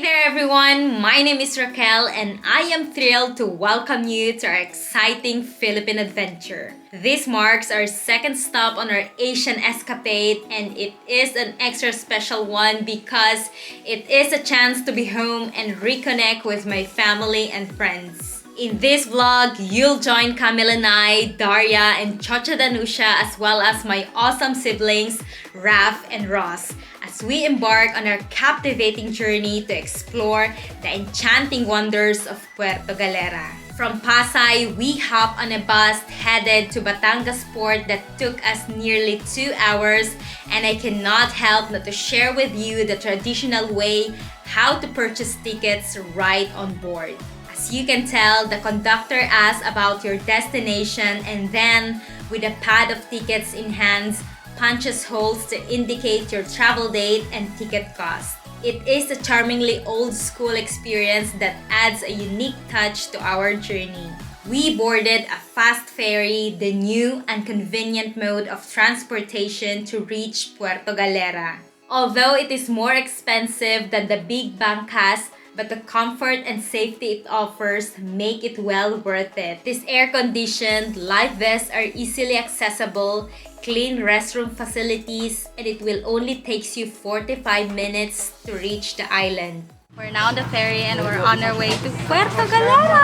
there everyone, my name is Racquel and I am thrilled to welcome you to our exciting Philippine adventure. This marks our second stop on our Asian escapade and it is an extra special one because it is a chance to be home and reconnect with my family and friends. In this vlog, you'll join Kamil and I, Daria and Chocha Danusha as well as my awesome siblings, Raf and Ross, as we embark on our captivating journey to explore the enchanting wonders of Puerto Galera. From Pasay, we hop on a bus headed to Batangas Port that took us nearly 2 hours, and I cannot help but to share with you the traditional way how to purchase tickets right on board. As you can tell, the conductor asks about your destination and then, with a pad of tickets in hands, punches holes to indicate your travel date and ticket cost. It is a charmingly old-school experience that adds a unique touch to our journey. We boarded a fast ferry, the new and convenient mode of transportation to reach Puerto Galera. Although it is more expensive than the big bangkas, but the comfort and safety it offers make it well worth it. This air-conditioned, life vests are easily accessible, clean restroom facilities, and it will only take you 45 minutes to reach the island. We're now on the ferry and we're on our way to Puerto Galera!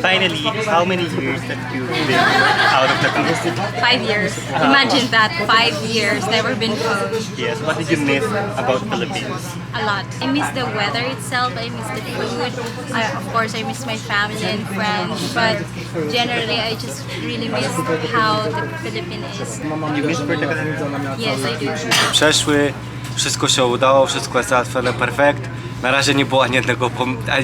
Finally, how many years that you've been out of the country? 5 years. Imagine that, 5 years, never been home. Yes, what did you miss about Philippines? A lot. I miss the weather itself, I miss the food, of course I miss my family and friends, but generally I just really miss how the Philippines is. You miss Puerto Galera? Yes, I do. Przeszły, wszystko się udało, wszystko jest załatwione perfekt. Na razie nie było ani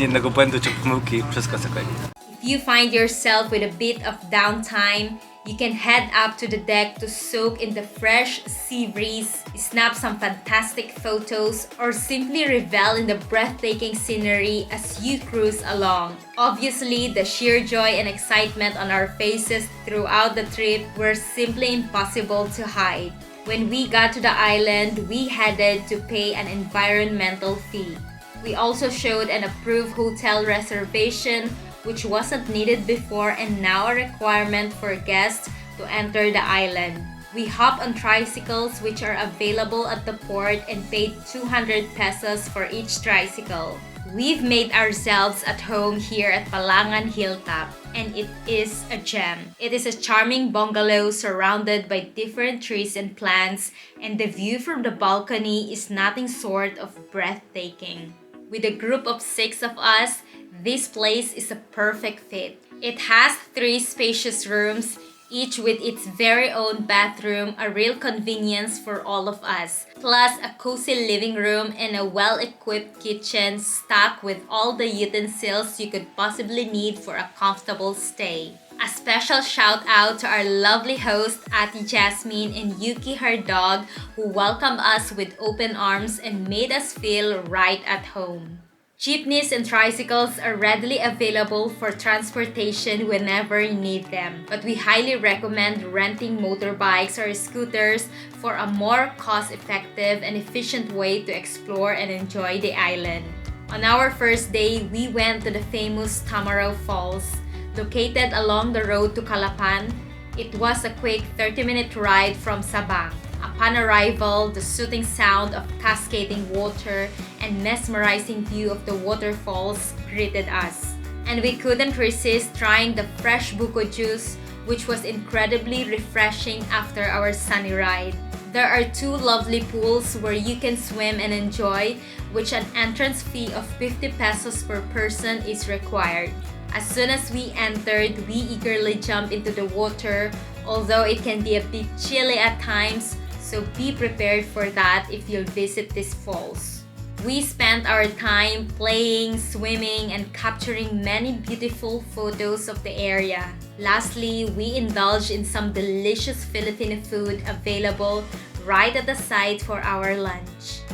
jednego błędu czy pomyłki, wszystko jest okej. If you find yourself with a bit of downtime, you can head up to the deck to soak in the fresh sea breeze, snap some fantastic photos, or simply revel in the breathtaking scenery as you cruise along. Obviously, the sheer joy and excitement on our faces throughout the trip were simply impossible to hide. When we got to the island, we headed to pay an environmental fee. We also showed an approved hotel reservation, which wasn't needed before and now a requirement for guests to enter the island. We hopped on tricycles which are available at the port and paid 200 pesos for each tricycle. We've made ourselves at home here at Palangan Hilltop, and it is a gem. It is a charming bungalow surrounded by different trees and plants, and the view from the balcony is nothing short of breathtaking. With a group of 6 of us, this place is a perfect fit. It has 3 spacious rooms, each with its very own bathroom, a real convenience for all of us, plus a cozy living room and a well-equipped kitchen stocked with all the utensils you could possibly need for a comfortable stay. A special shout out to our lovely host Ate Jasmine and Yuki, her dog, who welcomed us with open arms and made us feel right at home. Jeepneys and tricycles are readily available for transportation whenever you need them, but we highly recommend renting motorbikes or scooters for a more cost-effective and efficient way to explore and enjoy the island. On our first day, we went to the famous Tamaro Falls, located along the road to Calapan. It was a quick 30-minute ride from Sabang. Upon arrival, the soothing sound of cascading water and mesmerizing view of the waterfalls greeted us. And we couldn't resist trying the fresh buko juice, which was incredibly refreshing after our sunny ride. There are 2 lovely pools where you can swim and enjoy, which an entrance fee of 50 pesos per person is required. As soon as we entered, we eagerly jumped into the water, although it can be a bit chilly at times, so be prepared for that if you'll visit these falls. We spent our time playing, swimming, and capturing many beautiful photos of the area. Lastly, we indulged in some delicious Filipino food available right at the site for our lunch.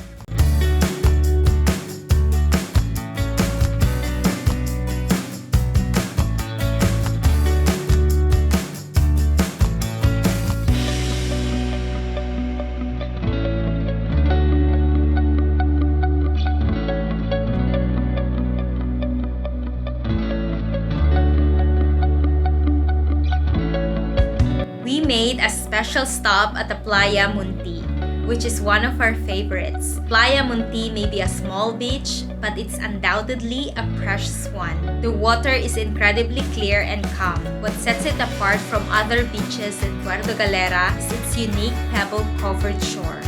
made a special stop at the Playa Monti, which is one of our favorites. Playa Monti may be a small beach, but it's undoubtedly a precious one. The water is incredibly clear and calm. What sets it apart from other beaches in Puerto Galera is its unique pebble-covered shore.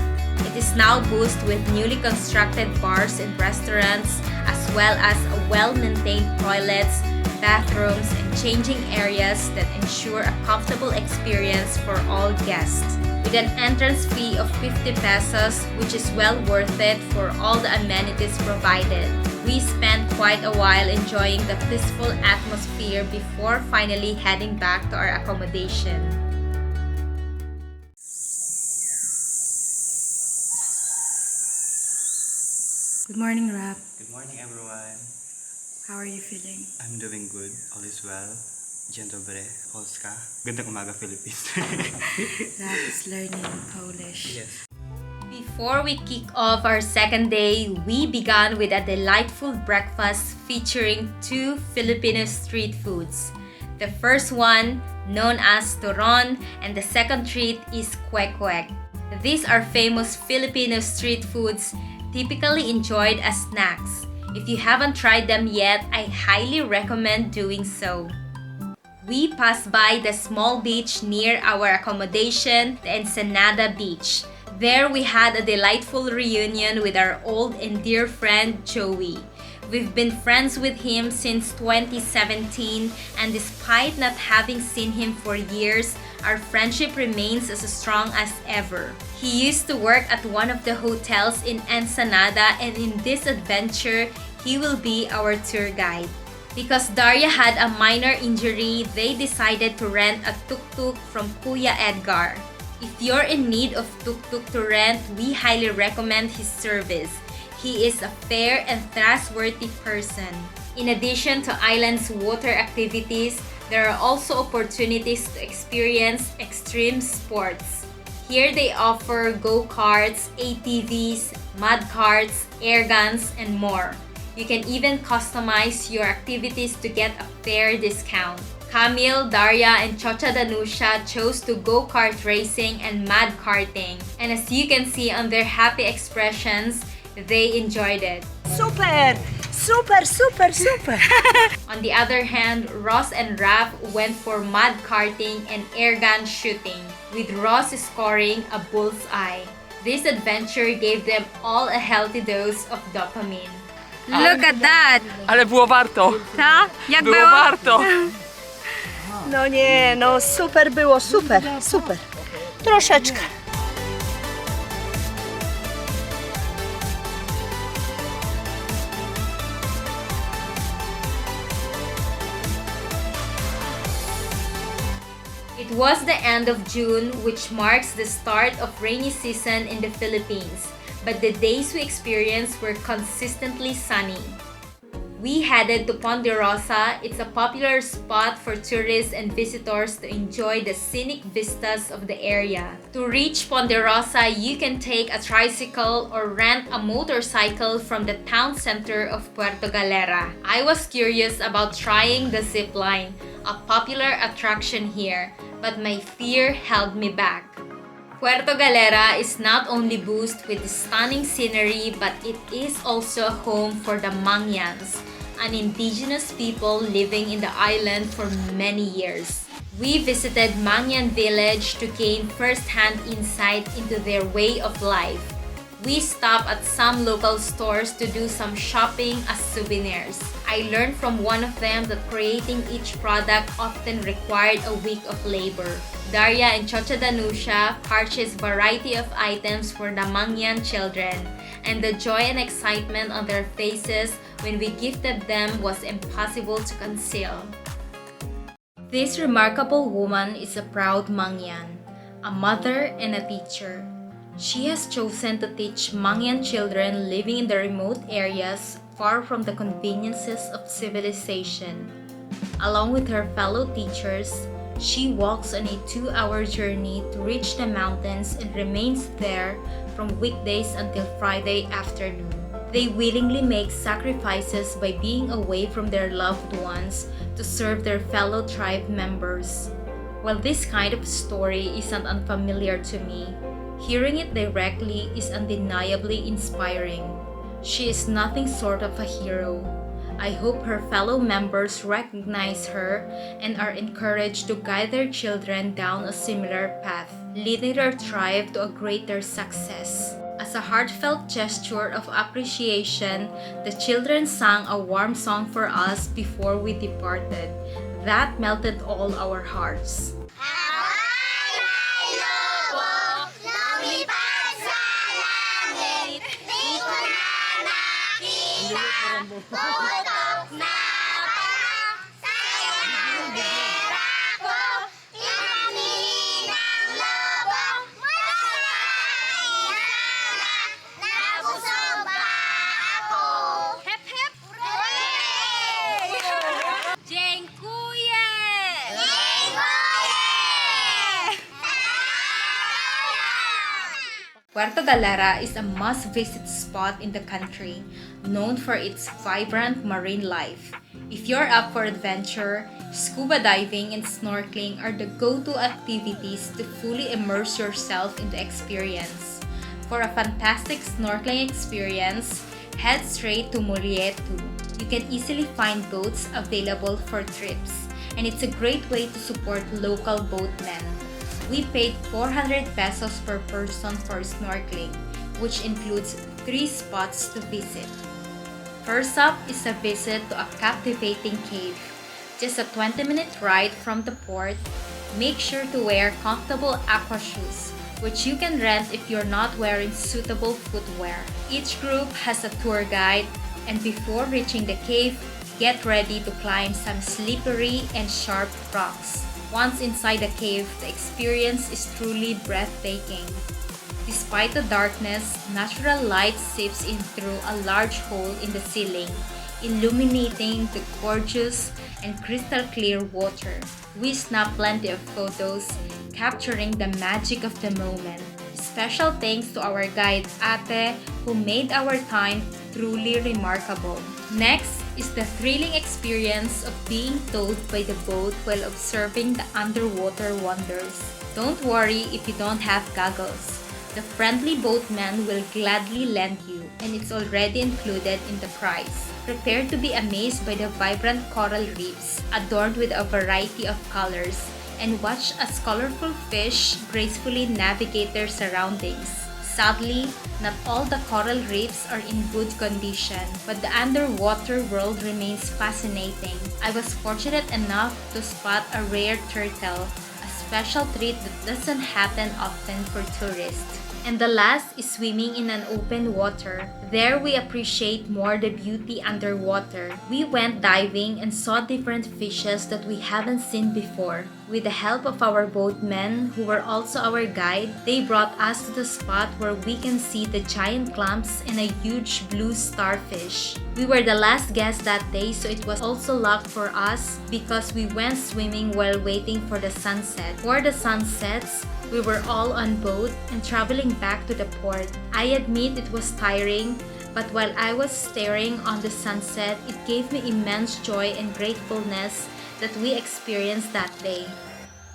It is now boosted with newly constructed bars and restaurants, as well as well-maintained toilets, bathrooms, and changing areas that ensure a comfortable experience for all guests. With an entrance fee of 50 pesos, which is well worth it for all the amenities provided. We spent quite a while enjoying the peaceful atmosphere before finally heading back to our accommodation. Good morning, Rap. Good morning, everyone. How are you feeling? I'm doing good. All is well. Dzień dobry, Polska. Gandang umaga, Philippines. Rap is learning Polish. Yes. Before we kick off our second day, we began with a delightful breakfast featuring two Filipino street foods. The first one, known as turon, and the second treat is kwek-kwek. These are famous Filipino street foods typically enjoyed as snacks. If you haven't tried them yet, I highly recommend doing so. We passed by the small beach near our accommodation, the Encana Beach. There we had a delightful reunion with our old and dear friend Joey. We've been friends with him since 2017, and despite not having seen him for years, our friendship remains as strong as ever. He used to work at one of the hotels in Ensenada, and in this adventure, he will be our tour guide. Because Daria had a minor injury, they decided to rent a tuk-tuk from Kuya Edgar. If you're in need of tuk-tuk to rent, we highly recommend his service. He is a fair and trustworthy person. In addition to island's water activities, there are also opportunities to experience extreme sports. Here they offer go-karts, ATVs, mud carts, air guns, and more. You can even customize your activities to get a fair discount. Kamil, Daria, and Chocha Danusha chose to go-kart racing and mud karting. And as you can see on their happy expressions, they enjoyed it. Super! Super, super, super! On the other hand, Ross and Raph went for mud karting and air gun shooting, with Ross scoring a bullseye. This adventure gave them all a healthy dose of dopamine. Look at that! Ale było warto! Ha? Jak Było było? warto! No nie, no super było, super, super. Troszeczkę. It was the end of June, which marks the start of rainy season in the Philippines, but the days we experienced were consistently sunny. We headed to Ponderosa. It's a popular spot for tourists and visitors to enjoy the scenic vistas of the area. To reach Ponderosa, you can take a tricycle or rent a motorcycle from the town center of Puerto Galera. I was curious about trying the zip line, a popular attraction here, but my fear held me back. Puerto Galera is not only boosted with stunning scenery, but it is also home for the Mangyans, an indigenous people living in the island for many years. We visited Mangyan village to gain first-hand insight into their way of life. We stopped at some local stores to do some shopping as souvenirs. I learned from one of them that creating each product often required a week of labor. Daria and Chocha Danusha purchased variety of items for the Mangyan children, and the joy and excitement on their faces when we gifted them was impossible to conceal. This remarkable woman is a proud Mangyan, a mother and a teacher. She has chosen to teach Mangyan children living in the remote areas far from the conveniences of civilization. Along with her fellow teachers, she walks on a 2-hour journey to reach the mountains and remains there from weekdays until Friday afternoon. They willingly make sacrifices by being away from their loved ones to serve their fellow tribe members. While this kind of story isn't unfamiliar to me, hearing it directly is undeniably inspiring. She is nothing short of a hero. I hope her fellow members recognize her and are encouraged to guide their children down a similar path, leading their tribe to a greater success. As a heartfelt gesture of appreciation, the children sang a warm song for us before we departed. That melted all our hearts. Puerto Galera is a must-visit spot in the country, known for its vibrant marine life. If you're up for adventure, scuba diving and snorkeling are the go-to activities to fully immerse yourself in the experience. For a fantastic snorkeling experience, head straight to Molietu. You can easily find boats available for trips, and it's a great way to support local boatmen. We paid 400 pesos per person for snorkeling, which includes 3 spots to visit. First up is a visit to a captivating cave. Just a 20-minute ride from the port. Make sure to wear comfortable aqua shoes, which you can rent if you're not wearing suitable footwear. Each group has a tour guide, and before reaching the cave, get ready to climb some slippery and sharp rocks. Once inside the cave, the experience is truly breathtaking. Despite the darkness, natural light seeps in through a large hole in the ceiling, illuminating the gorgeous and crystal clear water. We snapped plenty of photos, capturing the magic of the moment. Special thanks to our guide Ate, who made our time truly remarkable. Next is the thrilling experience of being towed by the boat while observing the underwater wonders. Don't worry if you don't have goggles. The friendly boatman will gladly lend you, and it's already included in the price. Prepare to be amazed by the vibrant coral reefs adorned with a variety of colors, and watch as colorful fish gracefully navigate their surroundings. Sadly, not all the coral reefs are in good condition, but the underwater world remains fascinating. I was fortunate enough to spot a rare turtle, a special treat that doesn't happen often for tourists. And the last is swimming in an open water. There we appreciate more the beauty underwater. We went diving and saw different fishes that we haven't seen before. With the help of our boatmen, who were also our guide, they brought us to the spot where we can see the giant clams and a huge blue starfish. We were the last guests that day, so it was also luck for us because we went swimming while waiting for the sunset. For the sunsets, we were all on boat and traveling back to the port. I admit it was tiring, but while I was staring on the sunset, it gave me immense joy and gratefulness that we experienced that day.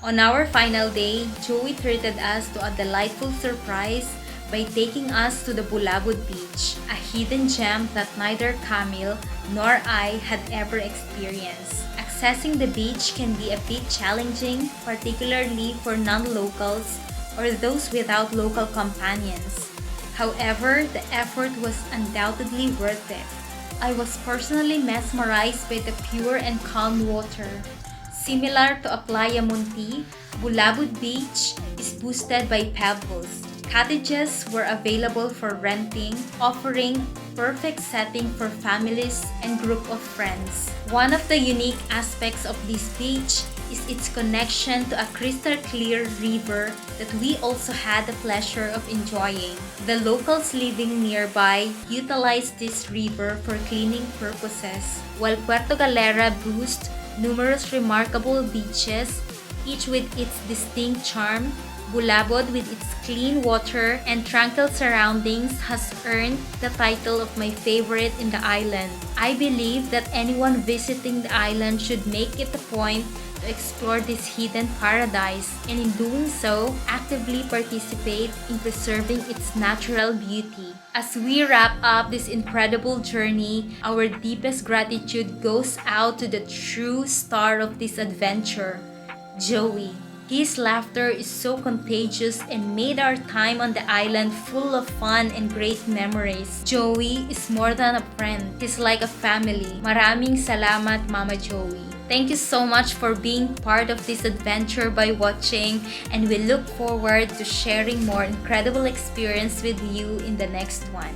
On our final day, Joey treated us to a delightful surprise by taking us to the Bulab Beach, a hidden gem that neither Kamil nor I had ever experienced. Accessing the beach can be a bit challenging, particularly for non-locals or those without local companions. However, the effort was undoubtedly worth it. I was personally mesmerized by the pure and calm water. Similar to a Playa Monti, Bulab Beach is boosted by pebbles. Cottages were available for renting, offering perfect setting for families and group of friends. One of the unique aspects of this beach is its connection to a crystal clear river that we also had the pleasure of enjoying. The locals living nearby utilized this river for cleaning purposes, while Puerto Galera boasts numerous remarkable beaches, each with its distinct charm. Bulab, with its clean water and tranquil surroundings, has earned the title of my favorite in the island. I believe that anyone visiting the island should make it a point to explore this hidden paradise and in doing so, actively participate in preserving its natural beauty. As we wrap up this incredible journey, our deepest gratitude goes out to the true star of this adventure, Joey. His laughter is so contagious and made our time on the island full of fun and great memories. Joey is more than a friend. He's like a family. Maraming salamat, Mama Joey. Thank you so much for being part of this adventure by watching, and we look forward to sharing more incredible experience with you in the next one.